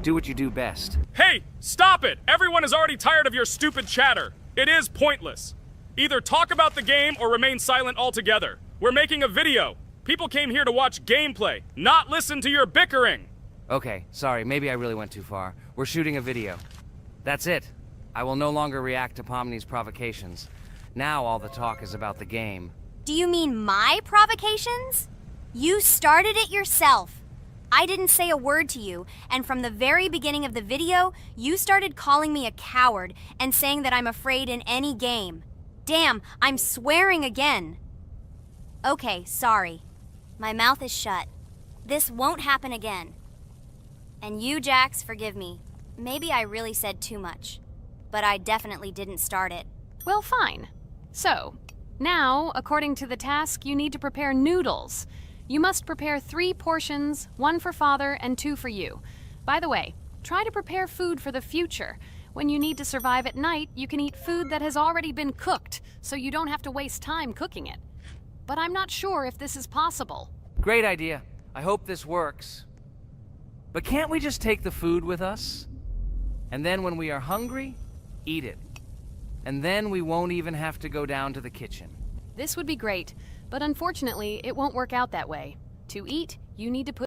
Do what you do best. Hey, stop it! Everyone is already tired of your stupid chatter. It is pointless. Either talk about the game or remain silent altogether. We're making a video. People came here to watch gameplay, not listen to your bickering. Okay, sorry, maybe I really went too far. We're shooting a video. That's it. I will no longer react to Pomni's provocations. Now all the talk is about the game. Do you mean my provocations? You started it yourself. I didn't say a word to you, and from the very beginning of the video, you started calling me a coward and saying that I'm afraid in any game. Damn, I'm swearing again. Okay, sorry. My mouth is shut. This won't happen again. And you, Jax, forgive me. Maybe I really said too much, but I definitely didn't start it. Well, fine. So, now, according to the task, you need to prepare noodles. You must prepare 3 portions, 1 for Father and 2 for you. By the way, try to prepare food for the future. When you need to survive at night, you can eat food that has already been cooked, so you don't have to waste time cooking it. But I'm not sure if this is possible. Great idea. I hope this works. But can't we just take the food with us? And then when we are hungry, eat it. And then we won't even have to go down to the kitchen. This would be great, but unfortunately, it won't work out that way. To eat, you need to put